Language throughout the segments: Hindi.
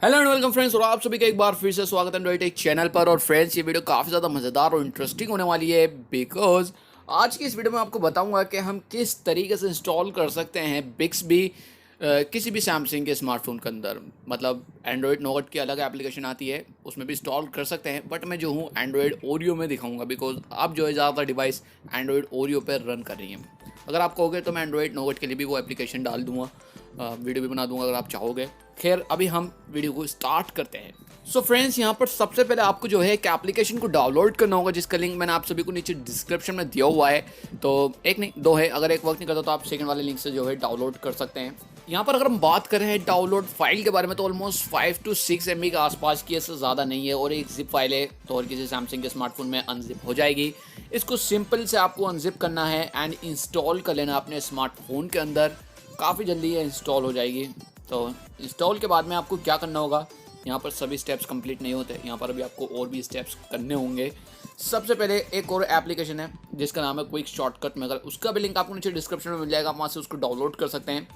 हेलो एंड वेलकम फ्रेंड्स, और आप सभी का एक बार फिर से स्वागत है एंड्रॉइड टेक चैनल पर। और फ्रेंड्स, ये वीडियो काफ़ी ज़्यादा मज़ेदार और इंटरेस्टिंग होने वाली है, बिकॉज आज की इस वीडियो में आपको बताऊंगा कि हम किस तरीके से इंस्टॉल कर सकते हैं बिक्सबी किसी भी सैमसंग के स्मार्टफोन के अंदर। मतलब एंड्रॉइड नोगट की अलग एप्लीकेशन आती है, उसमें भी इंस्टॉल कर सकते हैं, बट मैं जो हूँ एंड्रॉइड ओरियो में दिखाऊंगा, बिकॉज आप जो है ज़्यादातर डिवाइस एंड्रॉइड ओरियो पर रन कर रही हैं। अगर आप कहोगे तो मैं एंड्रॉइड नोगट के लिए भी वो एप्लीकेशन डाल दूँगा, वीडियो भी बना दूंगा अगर आप चाहोगे। खैर, अभी हम वीडियो को स्टार्ट करते हैं। सो फ्रेंड्स, यहाँ पर सबसे पहले आपको जो है एक एप्लीकेशन को डाउनलोड करना होगा, जिसका लिंक मैंने आप सभी को नीचे डिस्क्रिप्शन में दिया हुआ है। तो एक नहीं, दो है, अगर एक वर्क नहीं करता तो आप सेकंड वाले लिंक से जो है डाउनलोड कर सकते हैं। यहाँ पर अगर हम बात करें डाउनलोड फाइल के बारे में, तो ऑलमोस्ट 5 to 6 MB के आसपास की, इससे ज़्यादा नहीं है, और एक जिप फाइल है, तो और किसी सैमसंग के स्मार्टफोन में अनजिप हो जाएगी। इसको सिंपल से आपको अनजिप करना है एंड इंस्टॉल कर लेना अपने स्मार्टफोन के अंदर। काफ़ी जल्दी ये इंस्टॉल हो जाएगी। तो इंस्टॉल के बाद में आपको क्या करना होगा, यहाँ पर सभी स्टेप्स कंप्लीट नहीं होते, यहाँ पर अभी आपको और भी स्टेप्स करने होंगे। सबसे पहले एक और एप्लीकेशन है जिसका नाम है क्विक शॉर्टकट मेकर, उसका भी लिंक आपको नीचे डिस्क्रिप्शन में मिल जाएगा, आप वहाँ से उसको डाउनलोड कर सकते हैं।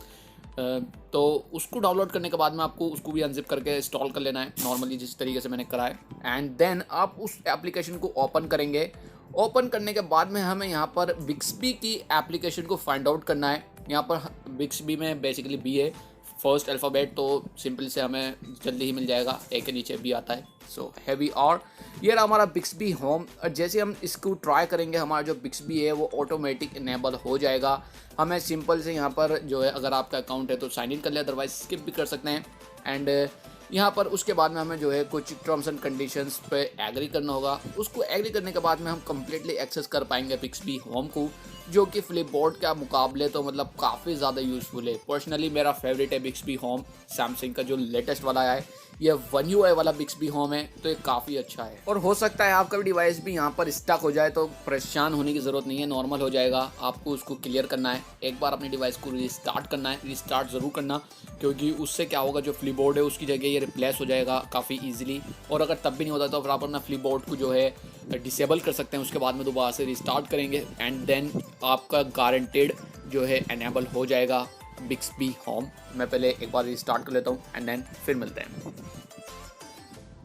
तो उसको डाउनलोड करने के बाद में आपको उसको भी अनजिप करके इंस्टॉल कर लेना है, नॉर्मली जिस तरीके से मैंने करा है। एंड देन आप उस एप्लीकेशन को ओपन करेंगे। ओपन करने के बाद में हमें यहाँ पर बिक्सबी की एप्लीकेशन को फाइंड आउट करना है। यहाँ पर बिक्सबी में बेसिकली बी है फर्स्ट अल्फ़ाबेट, तो सिंपल से हमें जल्दी ही मिल जाएगा, ए के नीचे बी आता है। सो हैवी और ये रहा हमारा बिक्सबी होम। और जैसे हम इसको ट्राई करेंगे, हमारा जो बिक्सबी है वो ऑटोमेटिक इनेबल हो जाएगा। हमें सिंपल से यहाँ पर जो है, अगर आपका अकाउंट है तो साइन इन कर ले, अदरवाइज स्किप भी कर सकते हैं। एंड यहाँ पर उसके बाद में हमें जो है कुछ टर्म्स एंड कंडीशंस पे एग्री करना होगा। उसको एग्री करने के बाद में हम कम्प्लीटली एक्सेस कर पाएंगे बिक्सबी होम को, जो कि फ्लिपबोर्ड के मुकाबले तो मतलब काफ़ी ज़्यादा यूज़फुल है। पर्सनली मेरा फेवरेट है बिक्सबी होम, सैमसंग का जो लेटेस्ट वाला आया है, ये One UI वाला बिक्सबी होम है, तो ये काफ़ी अच्छा है। और हो सकता है आपका भी डिवाइस भी यहाँ पर स्टक हो जाए, तो परेशान होने की ज़रूरत नहीं है, नॉर्मल हो जाएगा। आपको उसको क्लियर करना है, एक बार अपने डिवाइस को रिस्टार्ट करना है, रिस्टार्ट ज़रूर करना, क्योंकि उससे क्या होगा, जो फ्लिपबोर्ड है उसकी जगह ये रिप्लेस हो जाएगा काफ़ी ईजिली। और अगर तब भी नहीं होता तो फिर आप अपना फ्लिपबोर्ड को जो है डिसेबल कर सकते हैं, उसके बाद में दोबारा से रिस्टार्ट करेंगे एंड देन आपका गारंटेड जो है एनेबल हो जाएगा बिक्सबी होम। मैं पहले एक बार रिस्टार्ट कर लेता हूँ एंड देन फिर मिलते हैं।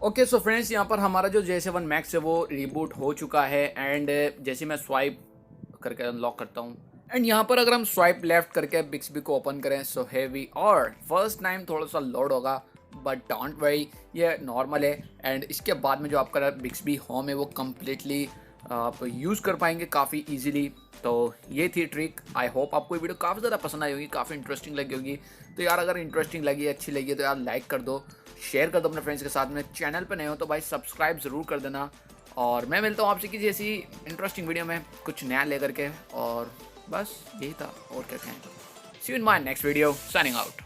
ओके, सो फ्रेंड्स, यहाँ पर हमारा जो J7 Max है वो रिबूट हो चुका है। एंड जैसे मैं स्वाइप करके अनलॉक करता हूँ, एंड यहाँ पर अगर हम स्वाइप लेफ्ट करके बिक्सबी को ओपन करें, सो हैवी और फर्स्ट टाइम थोड़ा सा लोड होगा, बट डोंट वरी, ये नॉर्मल है। एंड इसके बाद में जो आपका बिक्सबी होम है वो कम्प्लीटली आप यूज़ कर पाएंगे काफ़ी इजीली। तो ये थी ट्रिक। आई होप आपको ये वीडियो काफ़ी ज़्यादा पसंद आई होगी, काफ़ी इंटरेस्टिंग लगी होगी। तो यार, अगर इंटरेस्टिंग लगी, अच्छी लगी, तो यार लाइक कर दो, शेयर कर दो अपने फ्रेंड्स के साथ में। चैनल पे नए हो तो भाई सब्सक्राइब ज़रूर कर देना। और मैं मिलता हूँ आपसे किसी ऐसी इंटरेस्टिंग वीडियो में कुछ नया लेकर के। और बस यही था, और क्या कहें। See you in my next video, signing out.